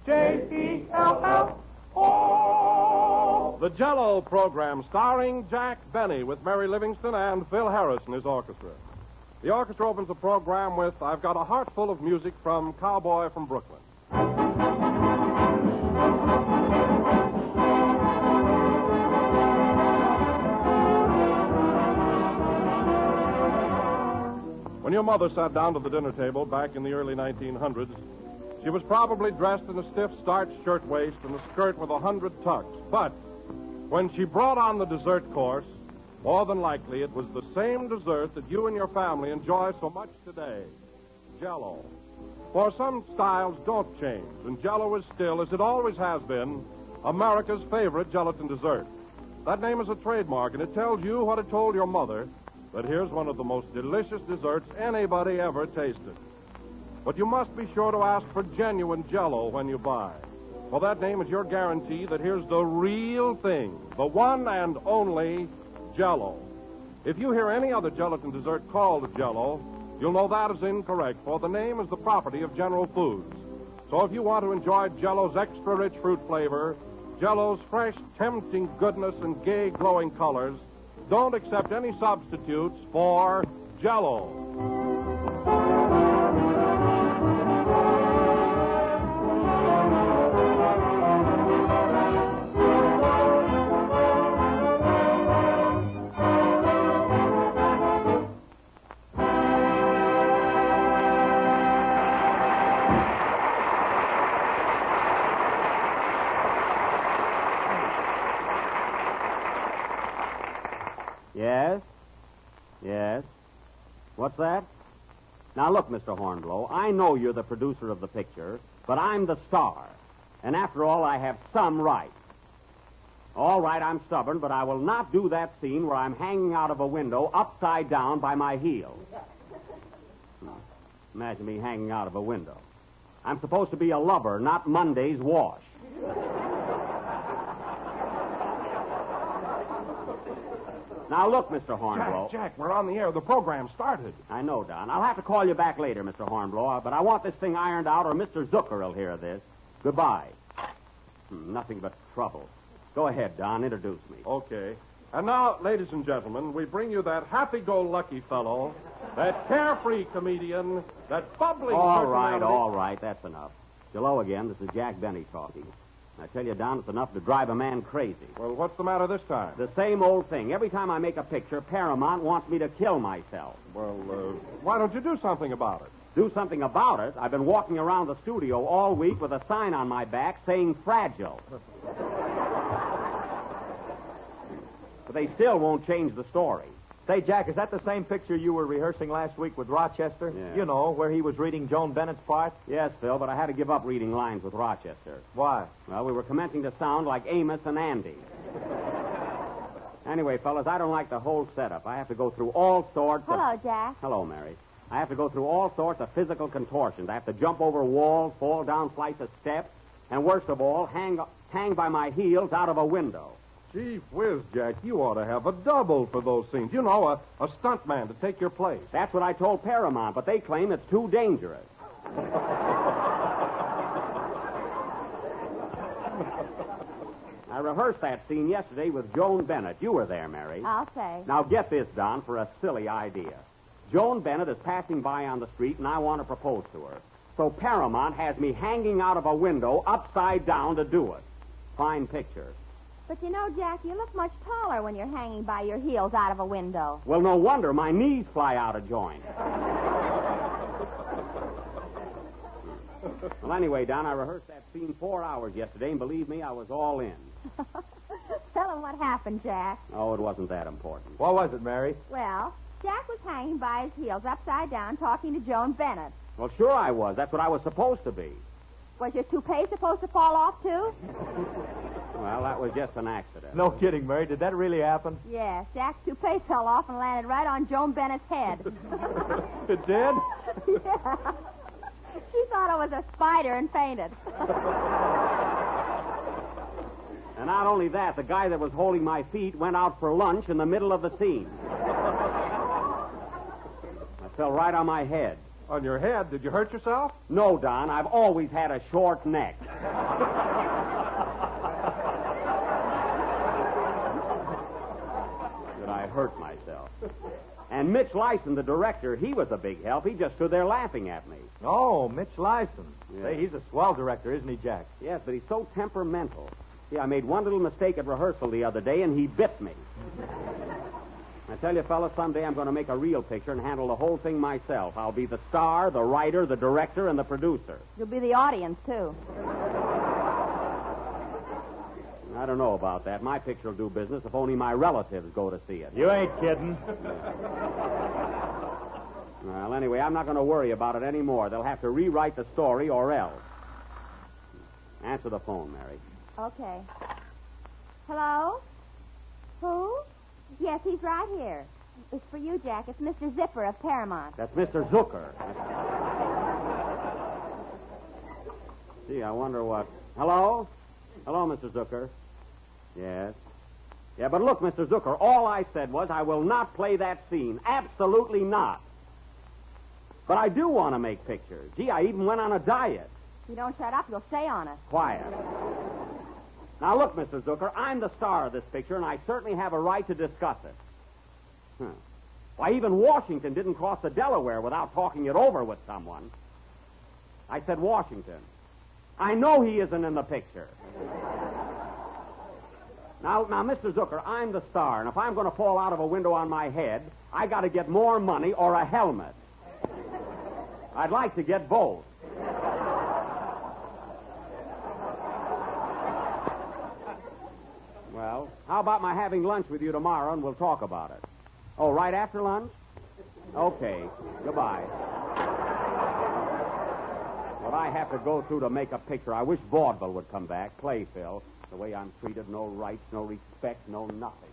Jell-O. The Jell-O program starring Jack Benny with Mary Livingston and Phil Harris and his orchestra. The orchestra opens the program with I've Got a Heart Full of Music from Cowboy from Brooklyn. When your mother sat down to the dinner table back in the early 1900s, she was probably dressed in a stiff starched shirtwaist and a skirt with 100 tucks. But when she brought on the dessert course, more than likely it was the same dessert that you and your family enjoy so much today, Jell-O. For some styles don't change, and Jell-O is still, as it always has been, America's favorite gelatin dessert. That name is a trademark, and it tells you what it told your mother, that here's one of the most delicious desserts anybody ever tasted. But you must be sure to ask for genuine Jell-O when you buy. For that name is your guarantee that here's the real thing, the one and only Jell-O. If you hear any other gelatin dessert called Jell-O, you'll know that is incorrect, for the name is the property of General Foods. So if you want to enjoy Jell-O's extra-rich fruit flavor, Jell-O's fresh, tempting goodness and gay, glowing colors, don't accept any substitutes for Jell-O. Yes? What's that? Now, look, Mr. Hornblow, I know you're the producer of the picture, but I'm the star. And after all, I have some rights. All right, I'm stubborn, but I will not do that scene where I'm hanging out of a window upside down by my heels. Imagine me hanging out of a window. I'm supposed to be a lover, not Monday's wash. Now, look, Mr. Hornblow. Jack, we're on the air. The program started. I know, Don. I'll have to call you back later, Mr. Hornblow, but I want this thing ironed out or Mr. Zucker will hear this. Goodbye. Nothing but trouble. Go ahead, Don. Introduce me. Okay. And now, ladies and gentlemen, we bring you that happy-go-lucky fellow, that carefree comedian, that bubbling All personality. right. That's enough. Hello again. This is Jack Benny talking. I tell you, Don, it's enough to drive a man crazy. Well, what's the matter this time? The same old thing. Every time I make a picture, Paramount wants me to kill myself. Well, why don't you do something about it? Do something about it? I've been walking around the studio all week with a sign on my back saying fragile. But they still won't change the story. Say, Jack, is that the same picture you were rehearsing last week with Rochester? Yeah. You know, where he was reading Joan Bennett's part? Yes, Phil, but I had to give up reading lines with Rochester. Why? Well, we were commencing to sound like Amos and Andy. Anyway, fellas, I don't like the whole setup. I have to go through all sorts of... Hello, Jack. Hello, Mary. I have to go through all sorts of physical contortions. I have to jump over walls, fall down flights of steps, and worst of all, hang by my heels out of a window. Gee whiz, Jack, you ought to have a double for those scenes. You know, a stuntman to take your place. That's what I told Paramount, but they claim it's too dangerous. I rehearsed that scene yesterday with Joan Bennett. You were there, Mary. I'll say. Now get this, Don, for a silly idea. Joan Bennett is passing by on the street, and I want to propose to her. So Paramount has me hanging out of a window upside down to do it. Fine picture. But you know, Jack, you look much taller when you're hanging by your heels out of a window. Well, no wonder my knees fly out of joint. Well, anyway, Don, I rehearsed that scene 4 hours yesterday, and believe me, I was all in. Tell him what happened, Jack. Oh, it wasn't that important. What was it, Mary? Well, Jack was hanging by his heels upside down talking to Joan Bennett. Well, sure I was. That's what I was supposed to be. Was your toupee supposed to fall off, too? Well, that was just an accident. No kidding, Mary. Did that really happen? Yes, Jack's toupee fell off and landed right on Joan Bennett's head. It did? Yeah. She thought it was a spider and fainted. And not only that, the guy that was holding my feet went out for lunch in the middle of the scene. I fell right on my head. On your head? Did you hurt yourself? No, Don. I've always had a short neck. Did I hurt myself? And Mitch Lyson, the director, he was a big help. He just stood there laughing at me. Oh, Mitch Lyson. Yeah. Say, he's a swell director, isn't he, Jack? Yes, but he's so temperamental. See, I made one little mistake at rehearsal the other day, and he bit me. I tell you, fellas, someday I'm going to make a real picture and handle the whole thing myself. I'll be the star, the writer, the director, and the producer. You'll be the audience, too. I don't know about that. My picture will do business if only my relatives go to see it. You ain't kidding. Well, anyway, I'm not going to worry about it anymore. They'll have to rewrite the story or else. Answer the phone, Mary. Okay. Hello? Who? Yes, he's right here. It's for you, Jack. It's Mr. Zipper of Paramount. That's Mr. Zucker. Gee, I wonder what... Hello? Hello, Mr. Zucker. Yes. Yeah, but look, Mr. Zucker, all I said was I will not play that scene. Absolutely not. But I do want to make pictures. Gee, I even went on a diet. If you don't shut up, you'll stay on it. Quiet. Now, look, Mr. Zucker, I'm the star of this picture, and I certainly have a right to discuss it. Why, even Washington didn't cross the Delaware without talking it over with someone. I said Washington. I know he isn't in the picture. Now, Mr. Zucker, I'm the star, and if I'm going to fall out of a window on my head, I got to get more money or a helmet. I'd like to get both. Well, how about my having lunch with you tomorrow, and we'll talk about it? Oh, right after lunch? Okay. Goodbye. What I have to go through to make a picture. I wish vaudeville would come back. Play, Phil. The way I'm treated, no rights, no respect, no nothing.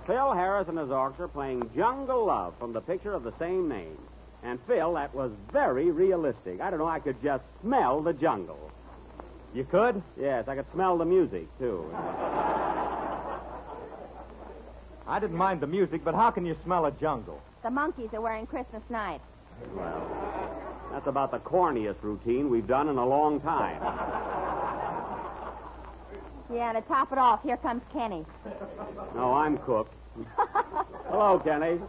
Phil Harris and his orchestra playing Jungle Love from the picture of the same name. And, Phil, that was very realistic. I don't know, I could just smell the jungle. You could? Yes, I could smell the music, too. I didn't mind the music, but how can you smell a jungle? The monkeys are wearing Christmas night. Well, that's about the corniest routine we've done in a long time. Yeah, to top it off, here comes Kenny. No, I'm cooked. Hello, Kenny.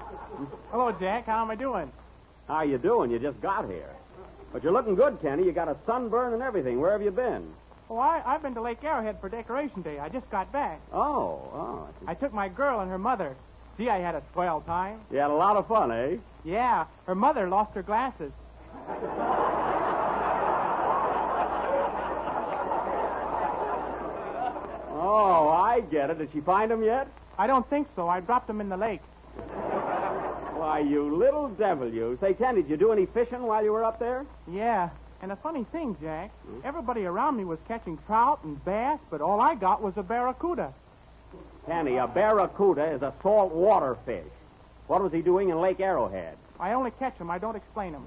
Hello, Jack. How am I doing? How you doing? You just got here. But you're looking good, Kenny. You got a sunburn and everything. Where have you been? Oh, I've been to Lake Arrowhead for Decoration Day. I just got back. Oh. I took my girl and her mother. Gee, I had a swell time. You had a lot of fun, eh? Yeah, her mother lost her glasses. Oh, I get it. Did she find them yet? I don't think so. I dropped them in the lake. Why, you little devil, you. Say, Ken, did you do any fishing while you were up there? Yeah. And a funny thing, Jack, everybody around me was catching trout and bass, but all I got was a barracuda. Kenny, a barracuda is a saltwater fish. What was he doing in Lake Arrowhead? I only catch them. I don't explain them.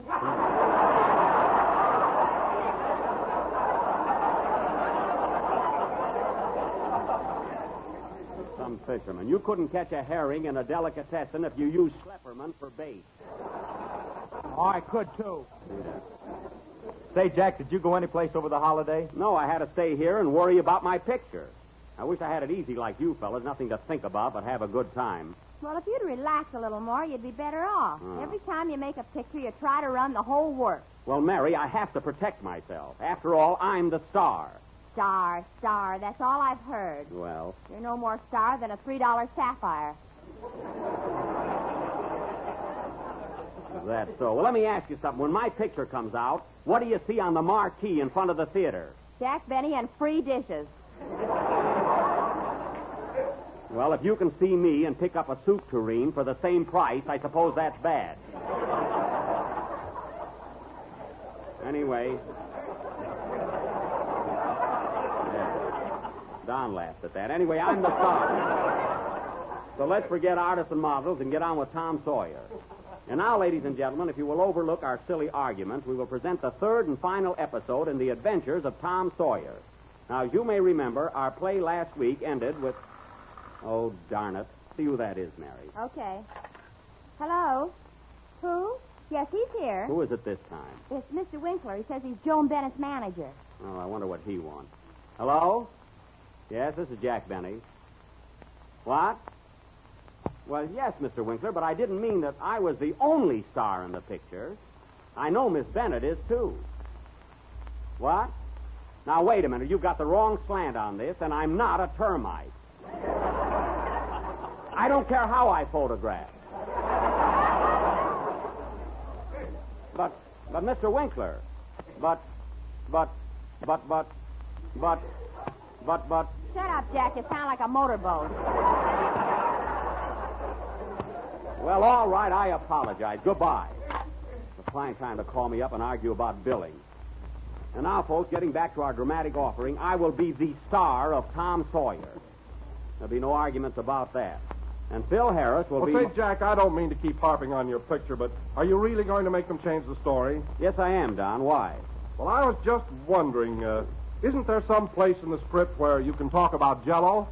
Some fisherman. You couldn't catch a herring in a delicatessen if you used schlepperman for bait. Oh, I could, too. Say, Jack, did you go anyplace over the holiday? No, I had to stay here and worry about my picture. I wish I had it easy like you fellas. Nothing to think about but have a good time. Well, if you'd relax a little more, you'd be better off. Oh. Every time you make a picture, you try to run the whole work. Well, Mary, I have to protect myself. After all, I'm the star. Star, that's all I've heard. Well, You're no more star than a $3 sapphire. that's so. Well, let me ask you something. When my picture comes out, what do you see on the marquee in front of the theater? Jack Benny and free dishes. Well, if you can see me and pick up a soup tureen for the same price, I suppose that's bad. Anyway. Yeah. Don laughed at that. Anyway, I'm the star. So let's forget artists and models and get on with Tom Sawyer. And now, ladies and gentlemen, if you will overlook our silly arguments, we will present the third and final episode in the Adventures of Tom Sawyer. Now, as you may remember, our play last week ended with... Oh, darn it. See who that is, Mary. Okay. Hello? Who? Yes, he's here. Who is it this time? It's Mr. Winkler. He says he's Joan Bennett's manager. Oh, I wonder what he wants. Hello? Yes, this is Jack Benny. What? Well, yes, Mr. Winkler, but I didn't mean that I was the only star in the picture. I know Miss Bennett is, too. What? Now, wait a minute. You've got the wrong slant on this, and I'm not a termite. I don't care how I photograph. But, Mr. Winkler, but... Shut up, Jack. You sound like a motorboat. Well, all right, I apologize. Goodbye. The client trying to call me up and argue about billing. And now, folks, getting back to our dramatic offering, I will be the star of Tom Sawyer. There'll be no arguments about that. And Phil Harris will be... Well, say, Jack, I don't mean to keep harping on your picture, but are you really going to make them change the story? Yes, I am, Don. Why? Well, I was just wondering, isn't there some place in the script where you can talk about Jell-O?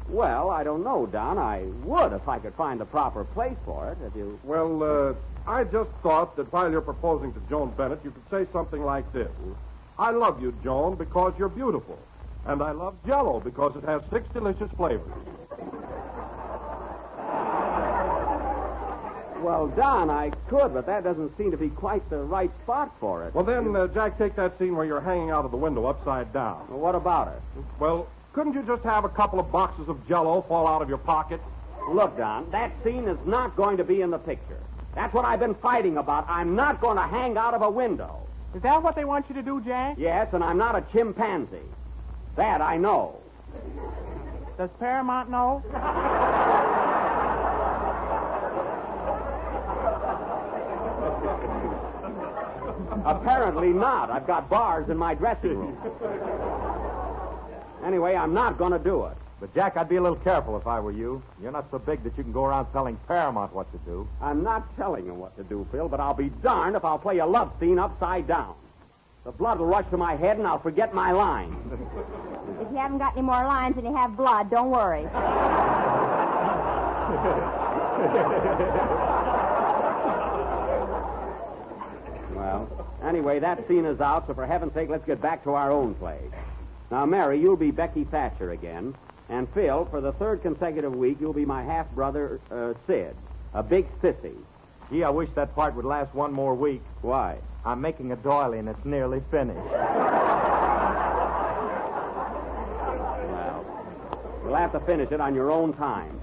Well, I don't know, Don. I would if I could find the proper place for it. If you... Well, I just thought that while you're proposing to Joan Bennett, you could say something like this. I love you, Joan, because you're beautiful. And I love Jell-O because it has 6 delicious flavors. Well, Don, I could, but that doesn't seem to be quite the right spot for it. Well, then, Jack, take that scene where you're hanging out of the window upside down. Well, what about it? Well, couldn't you just have a couple of boxes of Jell-O fall out of your pocket? Look, Don, that scene is not going to be in the picture. That's what I've been fighting about. I'm not going to hang out of a window. Is that what they want you to do, Jack? Yes, and I'm not a chimpanzee. That I know. Does Paramount know? Apparently not. I've got bars in my dressing room. Anyway, I'm not going to do it. But, Jack, I'd be a little careful if I were you. You're not so big that you can go around telling Paramount what to do. I'm not telling him what to do, Phil, but I'll be darned if I'll play a love scene upside down. The blood will rush to my head, and I'll forget my lines. If you haven't got any more lines and you have blood, don't worry. Well, anyway, that scene is out, so for heaven's sake, let's get back to our own play. Now, Mary, you'll be Becky Thatcher again. And Phil, for the 3rd consecutive week, you'll be my half-brother, Sid, a big sissy. Gee, I wish that part would last one more week. Why? I'm making a doily, and it's nearly finished. Well, you'll have to finish it on your own time.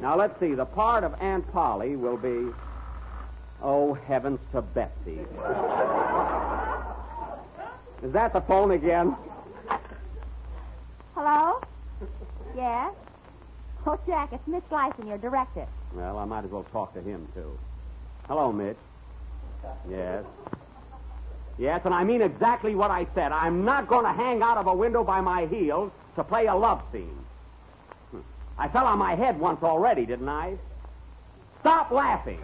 Now, let's see. The part of Aunt Polly will be... Oh, heavens to Betsy. Is that the phone again? Hello? Yes? Oh, Jack, it's Mitch Gleason, your director. Well, I might as well talk to him, too. Hello, Mitch. Yes. Yes, and I mean exactly what I said. I'm not going to hang out of a window by my heels to play a love scene. I fell on my head once already, didn't I? Stop laughing.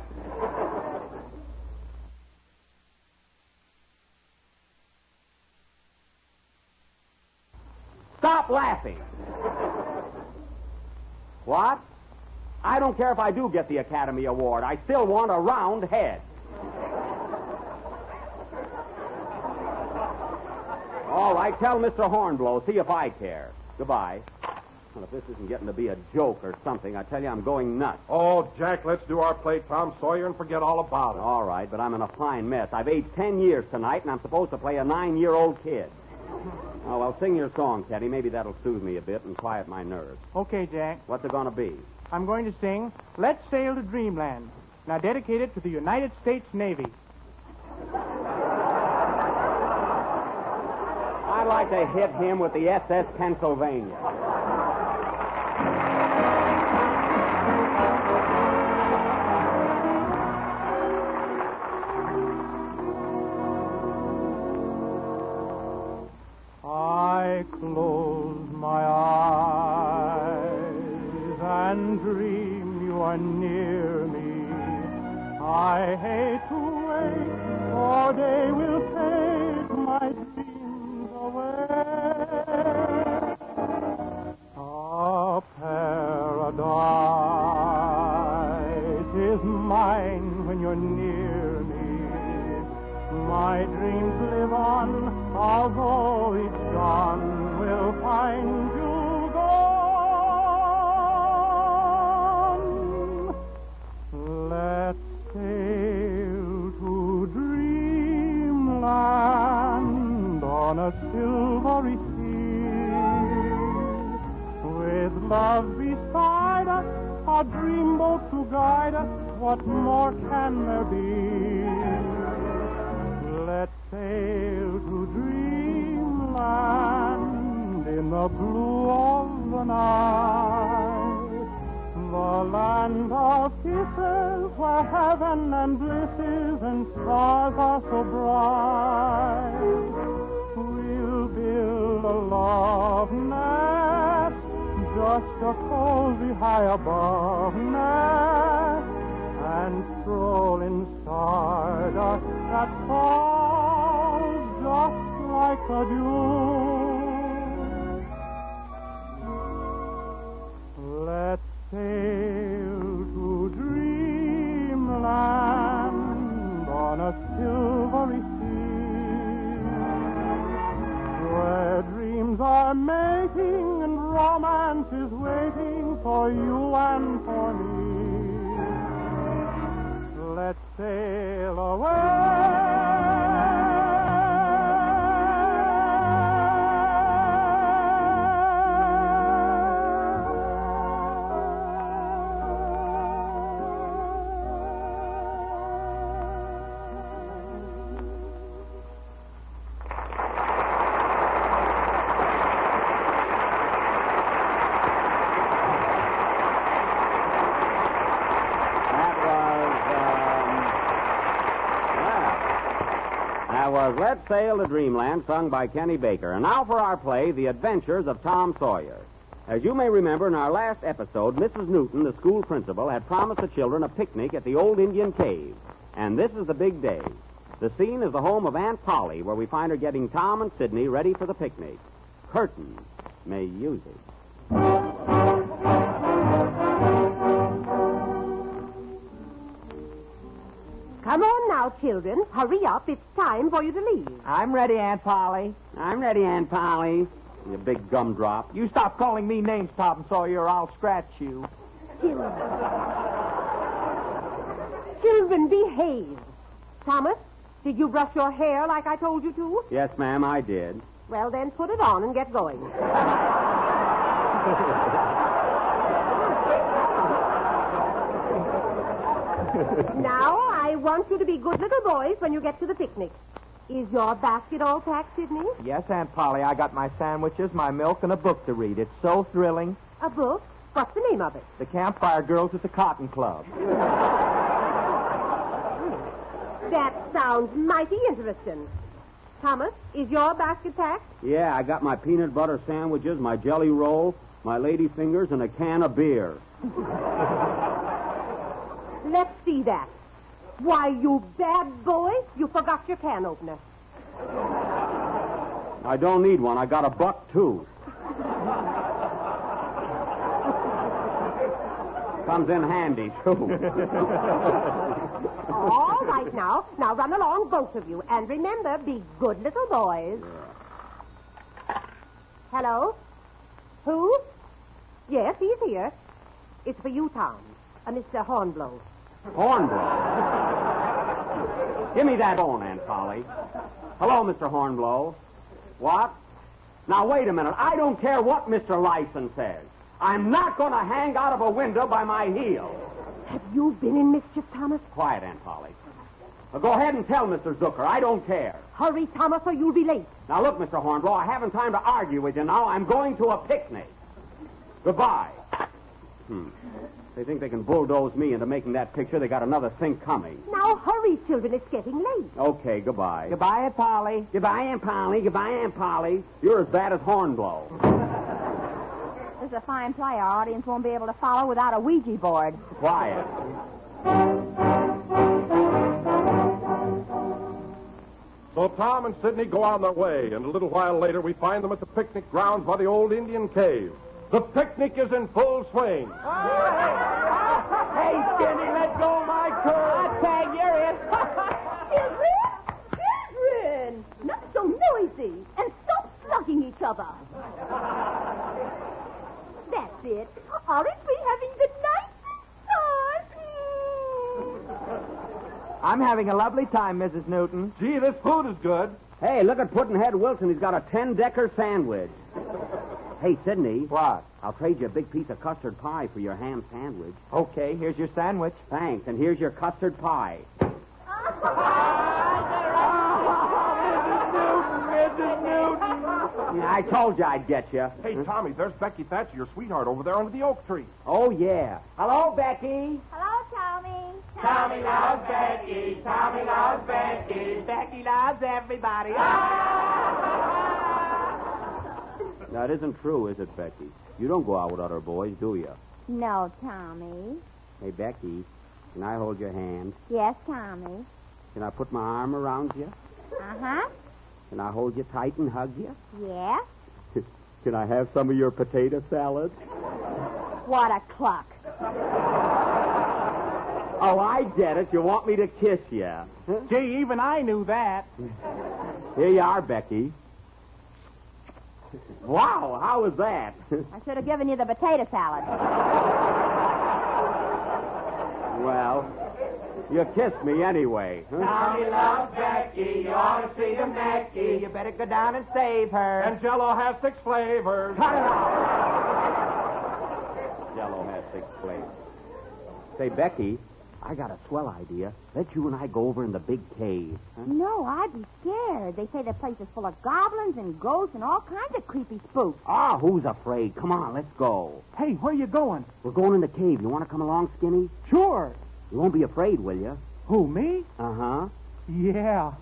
Stop laughing. What? I don't care if I do get the Academy Award. I still want a round head. All right, tell Mr. Hornblow, see if I care. Goodbye. Well, if this isn't getting to be a joke or something, I tell you I'm going nuts. Oh, Jack, let's do our play Tom Sawyer and forget all about it. All right, but I'm in a fine mess. I've aged 10 years tonight, and I'm supposed to play a 9-year-old kid. Oh, well, sing your song, Teddy. Maybe that'll soothe me a bit and quiet my nerves. Okay, Jack. What's it going to be? I'm going to sing Let's Sail to Dreamland. Now dedicated to the United States Navy. I'd like to hit him with the SS Pennsylvania. I close my eyes and dream you are near me. I hate to wait, for day will take my dreams away. A paradise is mine when you're near me. My dreams live on, although each dawn will find you gone. Let's sail to dreamland on a silvery sea, with love beside us, a dreamboat to guide us. What more can there be? Let's sail to dreamland in the blue of the night, the land of kisses where heaven and bliss is and stars are so bright. We'll build a love nest, just a cozy high above nest, and stroll in stardust that falls just like a dew. Let's sail to dreamland on a silvery sea, where dreams are making and romance is waiting for you and for me. Let's sail away. Let's Sail to Dreamland, sung by Kenny Baker. And now for our play, The Adventures of Tom Sawyer. As you may remember, in our last episode, Mrs. Newton, the school principal, had promised the children a picnic at the old Indian cave. And this is the big day. The scene is the home of Aunt Polly, where we find her getting Tom and Sidney ready for the picnic. Curtain may use it. Come on now, children. Hurry up. It's time for you to leave. I'm ready, Aunt Polly. I'm ready, Aunt Polly. You big gumdrop. You stop calling me names, Tom Sawyer, or I'll scratch you. Children, behave. Thomas, did you brush your hair like I told you to? Yes, ma'am, I did. Well, then put it on and get going. Now, I want you to be good little boys when you get to the picnic. Is your basket all packed, Sidney? Yes, Aunt Polly. I got my sandwiches, my milk, and a book to read. It's so thrilling. A book? What's the name of it? The Campfire Girls at the Cotton Club. That sounds mighty interesting. Thomas, is your basket packed? Yeah, I got my peanut butter sandwiches, my jelly roll, my lady fingers, and a can of beer. Let's see that. Why, you bad boy, you forgot your can opener. I don't need one. I got a buck, too. Comes in handy, too. All right, now. Now run along, both of you. And remember, be good little boys. Yeah. Hello? Who? Yes, he's here. It's for you, Tom. Mr. Hornblow. Hornblow? Give me that phone, Aunt Polly. Hello, Mr. Hornblow. What? Now, wait a minute. I don't care what Mr. Lyson says. I'm not going to hang out of a window by my heel. Have you been in mischief, Thomas? Quiet, Aunt Polly. Now, go ahead and tell Mr. Zucker. I don't care. Hurry, Thomas, or you'll be late. Now, look, Mr. Hornblow, I haven't time to argue with you now. I'm going to a picnic. Goodbye. They think they can bulldoze me into making that picture. They got another thing coming. Now, hurry, children. It's getting late. Okay, goodbye. Goodbye, Aunt Polly. Goodbye, Aunt Polly. Goodbye, Aunt Polly. You're as bad as Hornblow. This is a fine play. Our audience won't be able to follow without a Ouija board. Quiet. So Tom and Sidney go on their way, and a little while later we find them at the picnic grounds by the old Indian cave. The picnic is in full swing. Hey, Skinny, let go of my curl. Tag, you're in. Children! Not so noisy, and stop slugging each other. That's it. Aren't we having the nicest time? I'm having a lovely time, Mrs. Newton. Gee, this food is good. Hey, look at Puddinhead Wilson. He's got a 10-decker sandwich. Hey, Sidney. What? I'll trade you a big piece of custard pie for your ham sandwich. Okay, here's your sandwich. Thanks, and here's your custard pie. Mrs. Newton. Yeah, I told you I'd get you. Hey, Tommy, there's Becky Thatcher, your sweetheart, over there under the oak tree. Oh, yeah. Hello, Becky. Hello, Tommy. Tommy loves Becky. Tommy loves Becky. Becky loves everybody. That isn't true, is it, Becky? You don't go out with other boys, do you? No, Tommy. Hey, Becky, can I hold your hand? Yes, Tommy. Can I put my arm around you? Uh-huh. Can I hold you tight and hug you? Yeah? Can I have some of your potato salad? What a cluck. Oh, I get it. You want me to kiss you. Huh? Gee, even I knew that. Here you are, Becky. Wow, how was that? I should have given you the potato salad. Well, you kissed me anyway. Huh? Tommy loves Becky. You ought to see him necky. You better go down and save her. And Jell-O has 6 flavors. Cut it out. Jell-O has 6 flavors. Say, Becky, I got a swell idea. Let you and I go over in the big cave. Huh? No, I'd be scared. They say the place is full of goblins and ghosts and all kinds of creepy spooks. Ah, who's afraid? Come on, let's go. Hey, where you going? We're going in the cave. You want to come along, Skinny? Sure. You won't be afraid, will you? Who, me? Uh-huh. Yeah.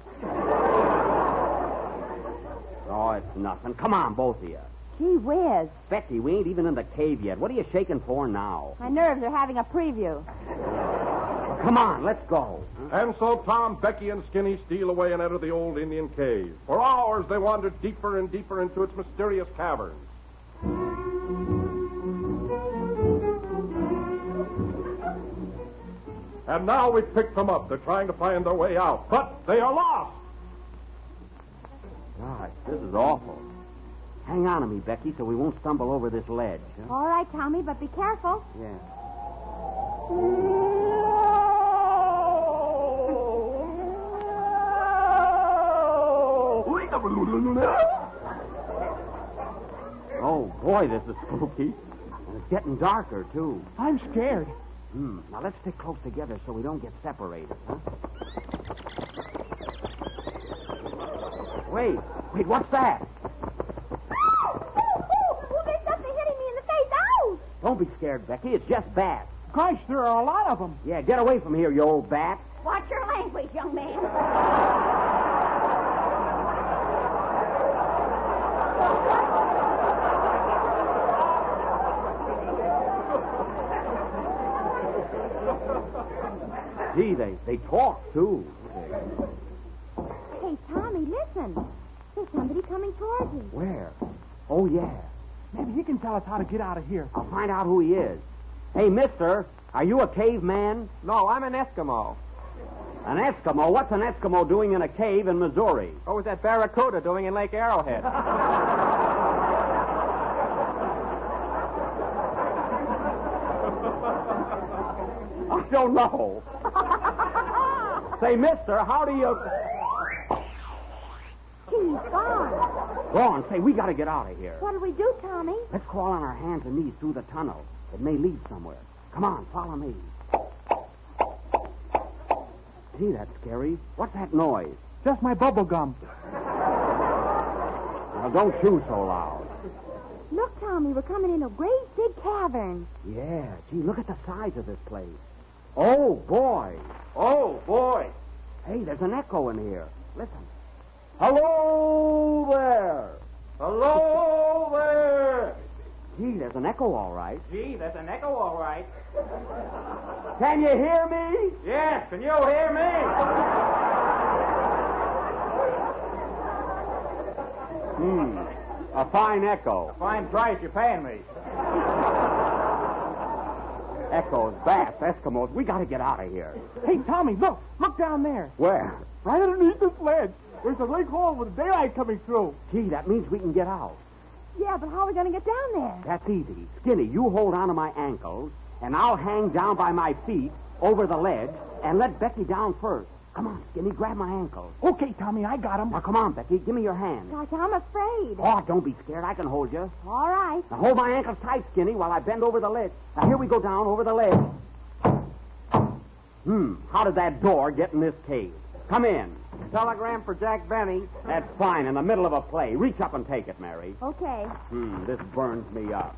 Oh, it's nothing. Come on, both of you. Gee whiz. Becky, we ain't even in the cave yet. What are you shaking for now? My nerves are having a preview. Come on, let's go. And so Tom, Becky, and Skinny steal away and enter the old Indian cave. For hours they wander deeper and deeper into its mysterious caverns. And now we pick them up. They're trying to find their way out, but they are lost. Gosh, this is awful. Hang on to me, Becky, so we won't stumble over this ledge. Huh? All right, Tommy, but be careful. Yeah. Oh, boy, this is spooky. And it's getting darker, too. I'm scared. Now, let's stick close together so we don't get separated, huh? Wait, what's that? There's something hitting me in the face. Ow! Don't be scared, Becky. It's just bats. Gosh, there are a lot of them. Yeah, get away from here, you old bat. Watch your language, young man. Gee, they talk, too. Hey, Tommy, listen. There's somebody coming towards you. Where? Oh, yeah. Maybe he can tell us how to get out of here. I'll find out who he is. Hey, mister, are you a caveman? No, I'm an Eskimo. An Eskimo? What's an Eskimo doing in a cave in Missouri? What was that barracuda doing in Lake Arrowhead? I don't know. Say, mister, how do you... He's gone. Go on, say, we got to get out of here. What'll we do, Tommy? Let's crawl on our hands and knees through the tunnel. It may lead somewhere. Come on, follow me. Gee, that's scary. What's that noise? Just my bubble gum. Now, don't chew so loud. Look, Tommy, we're coming in a great big cavern. Yeah, gee, look at the size of this place. Oh, boy. Oh, boy. Hey, there's an echo in here. Listen. Hello there. Hello there. Gee, there's an echo, all right. Gee, that's an echo, all right. Can you hear me? Yes, can you hear me? A fine echo. Fine price you're paying me. Echoes, bass, Eskimos. We got to get out of here. Hey, Tommy, look. Look down there. Where? Right underneath this ledge. There's a lake hole with daylight coming through. Gee, that means we can get out. Yeah, but how are we going to get down there? That's easy. Skinny, you hold on to my ankles, and I'll hang down by my feet over the ledge and let Becky down first. Come on, Skinny, grab my ankles. Okay, Tommy, I got him. Now, come on, Becky, give me your hand. Gosh, I'm afraid. Oh, don't be scared. I can hold you. All right. Now, hold my ankles tight, Skinny, while I bend over the ledge. Now, here we go down over the ledge. How did that door get in this cave? Come in. Telegram for Jack Benny. That's fine, in the middle of a play. Reach up and take it, Mary. Okay. This burns me up.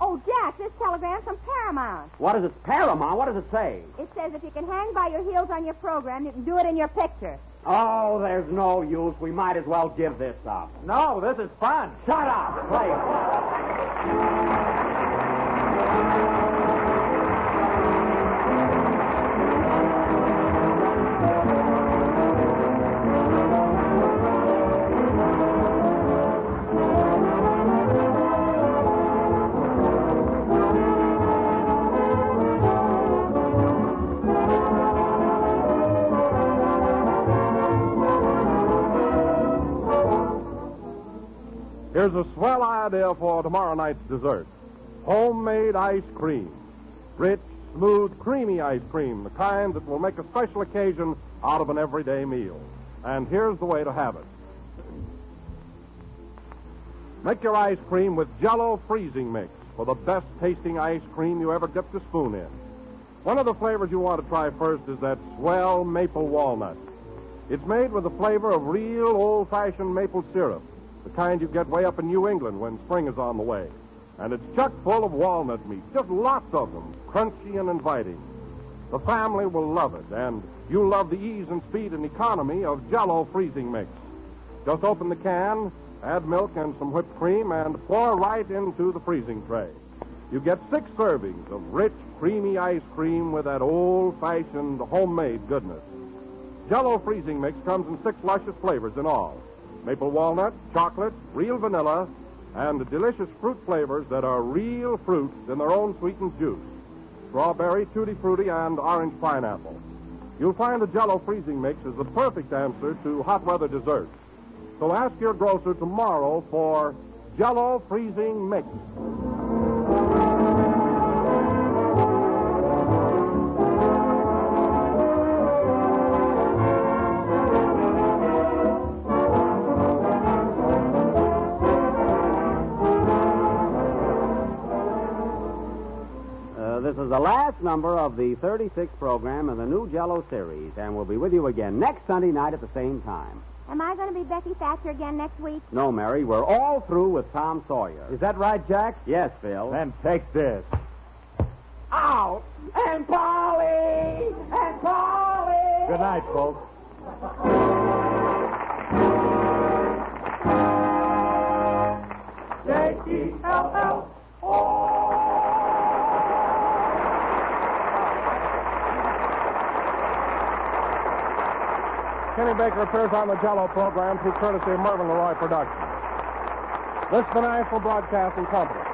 Oh, Jack, this telegram's from Paramount. What is it? Paramount? What does it say? It says if you can hang by your heels on your program, you can do it in your picture. Oh, there's no use. We might as well give this up. No, this is fun. Shut up. Play. Here's a swell idea for tomorrow night's dessert. Homemade ice cream. Rich, smooth, creamy ice cream, the kind that will make a special occasion out of an everyday meal. And here's the way to have it. Make your ice cream with Jell-O freezing mix for the best tasting ice cream you ever dipped a spoon in. One of the flavors you want to try first is that swell maple walnut. It's made with the flavor of real old-fashioned maple syrup, the kind you get way up in New England when spring is on the way. And it's chock full of walnut meat, just lots of them, crunchy and inviting. The family will love it, and you'll love the ease and speed and economy of Jell-O freezing mix. Just open the can, add milk and some whipped cream, and pour right into the freezing tray. You get 6 servings of rich, creamy ice cream with that old-fashioned homemade goodness. Jell-O freezing mix comes in 6 luscious flavors in all. Maple walnut, chocolate, real vanilla, and delicious fruit flavors that are real fruits in their own sweetened juice. Strawberry, tutti frutti, and orange pineapple. You'll find the Jell-O freezing mix is the perfect answer to hot weather desserts. So ask your grocer tomorrow for Jell-O freezing mix. This is the last number of the 36th program in the new Jell-O series, and we'll be with you again next Sunday night at the same time. Am I going to be Becky Thatcher again next week? No, Mary, we're all through with Tom Sawyer. Is that right, Jack? Yes, Phil. Then take this. Out! And Polly! And Polly! Good night, folks. J-E-L-L-O! Kenny Baker appears on the Jell-O program through courtesy of Mervyn LeRoy Productions. This is the National Broadcasting Company.